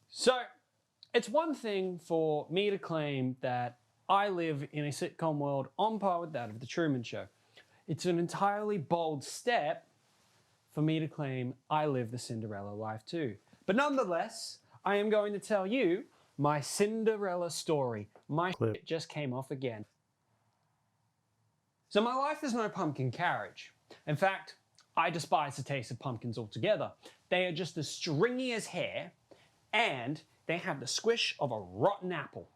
So, it's one thing for me to claim that I live in a sitcom world on par with that of The Truman Show. It's an entirely bold step for me to claim I live the Cinderella life too. But nonetheless, I am going to tell you my Cinderella story. My shit just came off again. So my life is no pumpkin carriage. In fact, I despise the taste of pumpkins altogether. They are just as stringy as hair, and they have the squish of a rotten apple.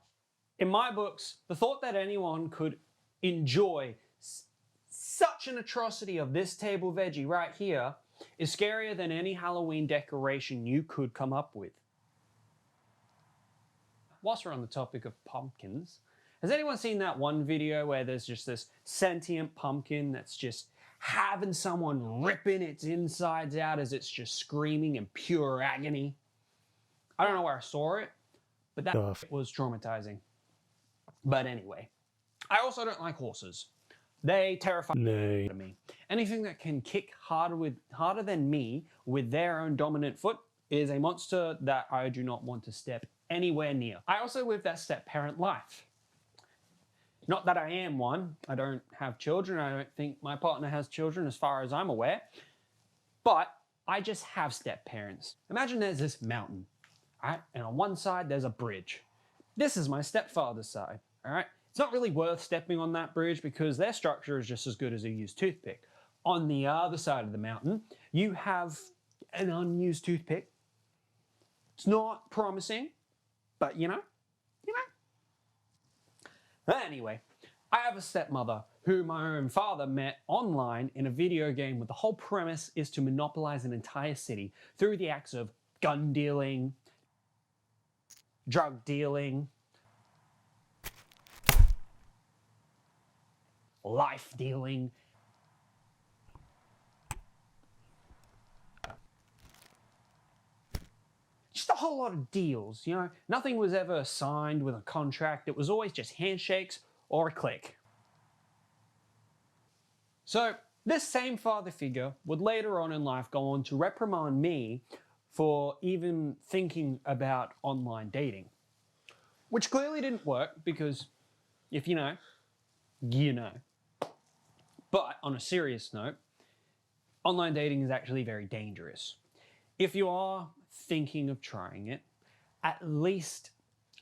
In my books, the thought that anyone could enjoy such an atrocity of this table veggie right here is scarier than any Halloween decoration you could come up with. Whilst we're on the topic of pumpkins, has anyone seen that one video where there's just this sentient pumpkin that's just having someone ripping its insides out as it's just screaming in pure agony? I don't know where I saw it, but that was traumatizing. But anyway, I also don't like horses. They terrify me. Anything that can kick harder than me with their own dominant foot is a monster that I do not want to step anywhere near. I also live that step-parent life. Not that I am one. I don't have children. I don't think my partner has children as far as I'm aware. But I just have step-parents. Imagine there's this mountain, all right? And on one side, there's a bridge. This is my stepfather's side, all right? It's not really worth stepping on that bridge because their structure is just as good as a used toothpick. On the other side of the mountain, you have an unused toothpick. It's not promising, but you know. Anyway, I have a stepmother who my own father met online in a video game where the whole premise is to monopolize an entire city through the acts of gun dealing, drug dealing, life dealing, just a whole lot of deals, you know. Nothing was ever signed with a contract. It was always just handshakes or a click. So this same father figure would later on in life go on to reprimand me for even thinking about online dating, which clearly didn't work because if you know, you know. But on a serious note, online dating is actually very dangerous. If you are thinking of trying it, at least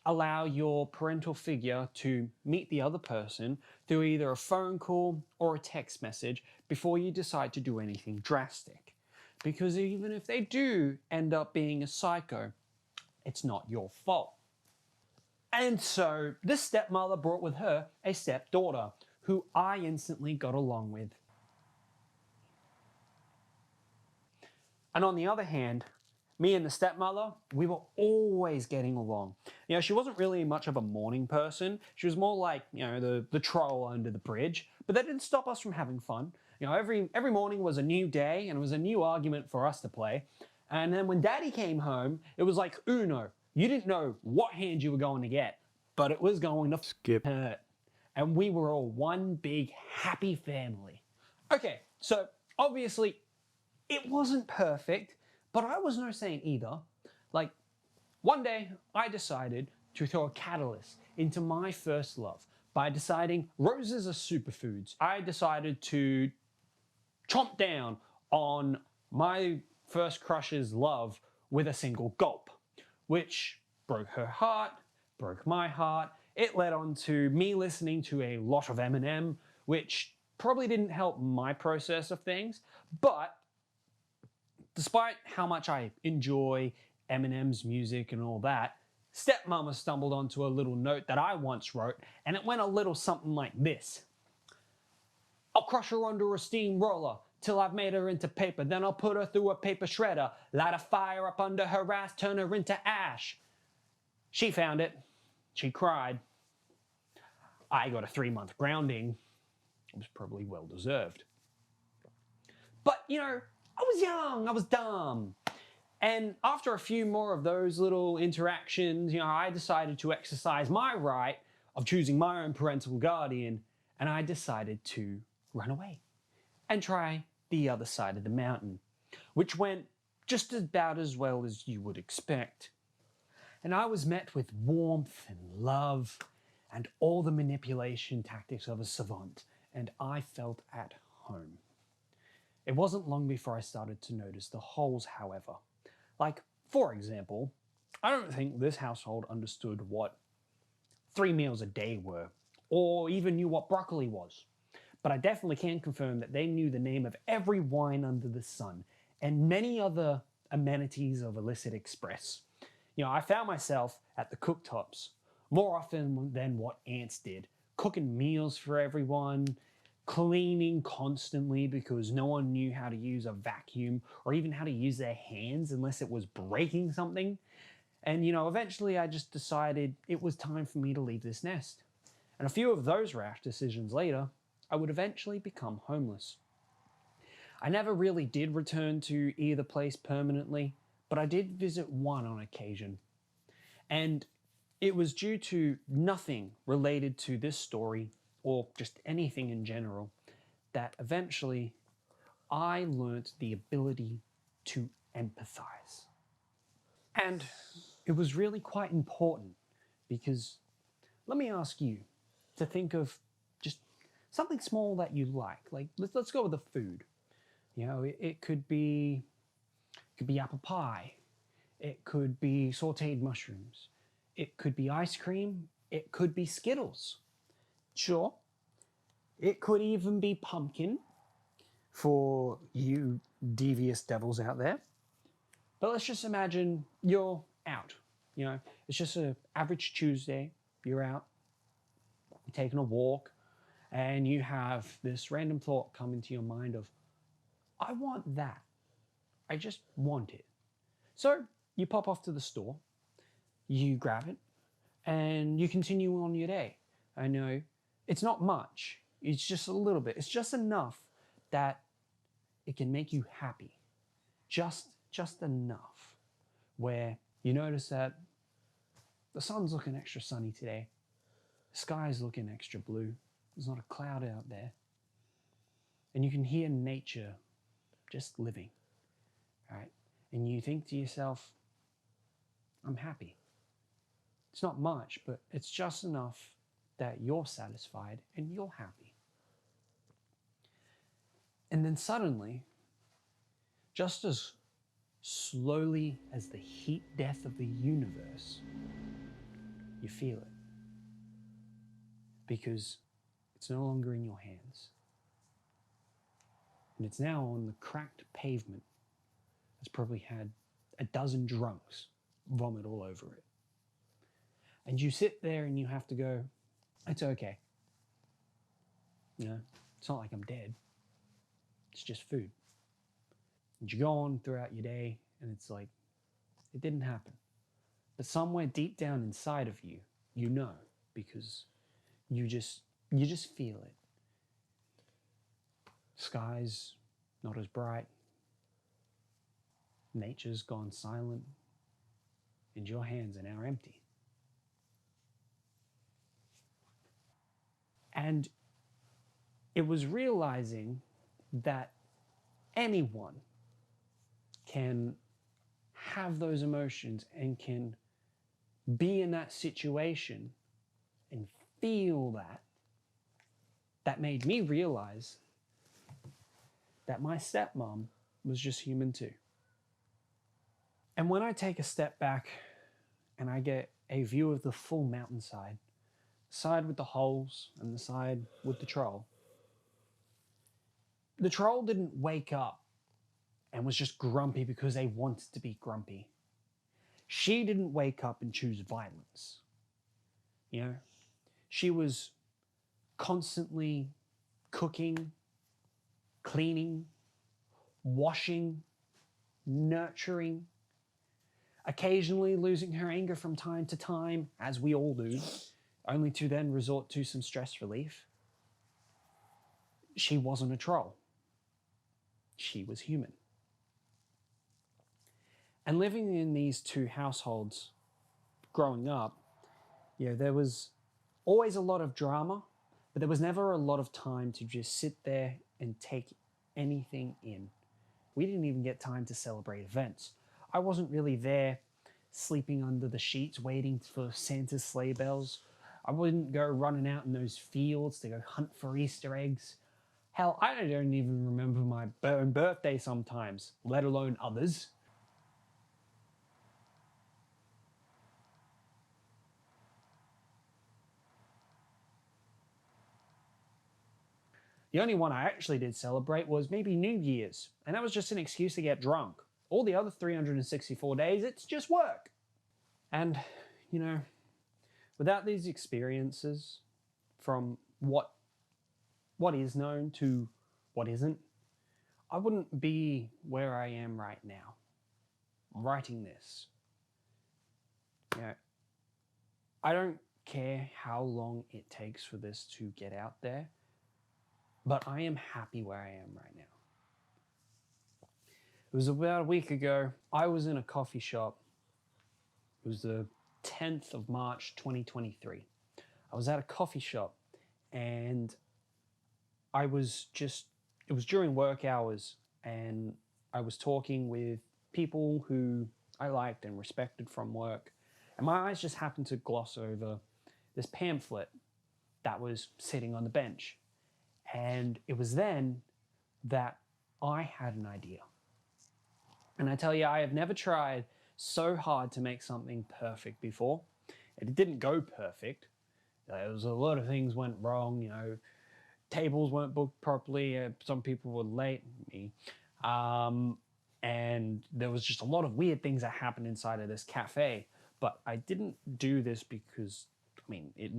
allow your parental figure to meet the other person through either a phone call or a text message before you decide to do anything drastic. Because even if they do end up being a psycho, it's not your fault. And so this stepmother brought with her a stepdaughter who I instantly got along with. And on the other hand, me and the stepmother, we were always getting along. You know, she wasn't really much of a morning person. She was more like, you know, the troll under the bridge. But that didn't stop us from having fun. You know, every morning was a new day and it was a new argument for us to play. And then when Daddy came home, it was like Uno. You didn't know what hand you were going to get, but it was going to hurt. And we were all one big happy family. Okay, so obviously it wasn't perfect, but I was no saint either. Like, one day I decided to throw a catalyst into my first love by deciding roses are superfoods. I decided to chomp down on my first crush's love with a single gulp, which broke her heart, broke my heart. It led on to me listening to a lot of Eminem, which probably didn't help my process of things, but despite how much I enjoy Eminem's music and all that, stepmama stumbled onto a little note that I once wrote, and it went a little something like this. I'll crush her under a steamroller till I've made her into paper, then I'll put her through a paper shredder, light a fire up under her ass, turn her into ash. She found it. She cried. I got a 3-month grounding. It was probably well deserved. But, you know, I was young, I was dumb. And after a few more of those little interactions, you know, I decided to exercise my right of choosing my own parental guardian, and I decided to run away and try the other side of the mountain, which went just about as well as you would expect. and I was met with warmth and love and all the manipulation tactics of a savant, and I felt at home. It wasn't long before I started to notice the holes, however. Like, for example, I don't think this household understood what 3 meals a day were, or even knew what broccoli was. But I definitely can confirm that they knew the name of every wine under the sun, and many other amenities of illicit express. I found myself at the cooktops more often than what ants did, cooking meals for everyone, cleaning constantly because no one knew how to use a vacuum or even how to use their hands unless it was breaking something. And eventually I just decided it was time for me to leave this nest. And a few of those rash decisions later, I would eventually become homeless. I never really did return to either place permanently, but I did visit one on occasion. And it was due to nothing related to this story or just anything in general that eventually I learnt the ability to empathize. And it was really quite important because let me ask you to think of just something small that you like. Like let's go with the food. It could be apple pie. It could be sauteed mushrooms. It could be ice cream. It could be Skittles. Sure. It could even be pumpkin for you devious devils out there. But let's just imagine you're out. It's just an average Tuesday. You're out, you're taking a walk, and you have this random thought come into your mind of, I want that. I just want it. So you pop off to the store, you grab it, and you continue on your day. I know it's not much. It's just a little bit. It's just enough that it can make you happy. Just enough where you notice that the sun's looking extra sunny today. The sky's looking extra blue. There's not a cloud out there. And you can hear nature just living, right? And you think to yourself, I'm happy. It's not much, but it's just enough that you're satisfied and you're happy. And then suddenly, just as slowly as the heat death of the universe, you feel it. Because it's no longer in your hands. And it's now on the cracked pavement that's probably had a dozen drunks vomit all over it. And you sit there and you have to go, it's okay. It's not like I'm dead. It's just food. And you go on throughout your day and it's like, it didn't happen. But somewhere deep down inside of you, you know, because you just feel it. Sky's not as bright. Nature's gone silent. And your hands are now empty. And it was realizing that anyone can have those emotions and can be in that situation and feel that made me realize that my stepmom was just human too. And when I take a step back and I get a view of the full mountainside, the side with the holes and the side with the troll didn't wake up and was just grumpy because they wanted to be grumpy. She didn't wake up and choose violence. She was constantly cooking, cleaning, washing, nurturing, occasionally losing her anger from time to time, as we all do, only to then resort to some stress relief. She wasn't a troll. She was human. And living in these two households growing up, there was always a lot of drama, but there was never a lot of time to just sit there and take anything in. We didn't even get time to celebrate events. I wasn't really there sleeping under the sheets waiting for Santa's sleigh bells. I wouldn't go running out in those fields to go hunt for Easter eggs. Hell, I don't even remember my own birthday sometimes, let alone others. The only one I actually did celebrate was maybe New Year's, and that was just an excuse to get drunk. All the other 364 days, it's just work. And, you know, without these experiences, from what is known to what isn't, I wouldn't be where I am right now, writing this. You know, I don't care how long it takes for this to get out there, but I am happy where I am right now. It was about a week ago. I was in a coffee shop. It was the 10th of March, 2023. I was at a coffee shop and it was during work hours, and I was talking with people who I liked and respected from work. And my eyes just happened to gloss over this pamphlet that was sitting on the bench. And it was then that I had an idea. And I tell you, I have never tried so hard to make something perfect before. It didn't go perfect. There was a lot of things went wrong, you know, tables weren't booked properly, some people were late, me. And there was just a lot of weird things that happened inside of this cafe. But I didn't do this because, I mean, it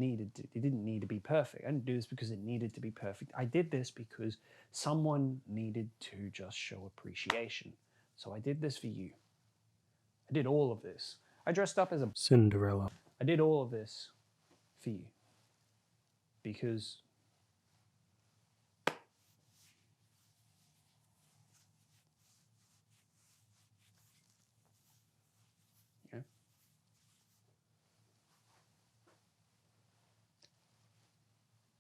didn't need to be perfect. I didn't do this because it needed to be perfect. I did this because someone needed to just show appreciation. So I did this for you. I did all of this. I dressed up as a Cinderella. I did all of this for you. Because you know,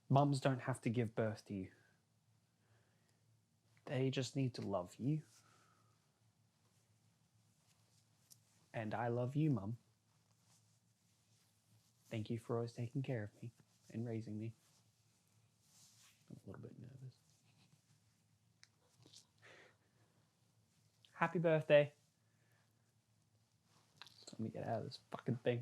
mums don't have to give birth to you. They just need to love you. And I love you, Mum. Thank you for always taking care of me and raising me. I'm a little bit nervous. Happy birthday. Let me get out of this fucking thing.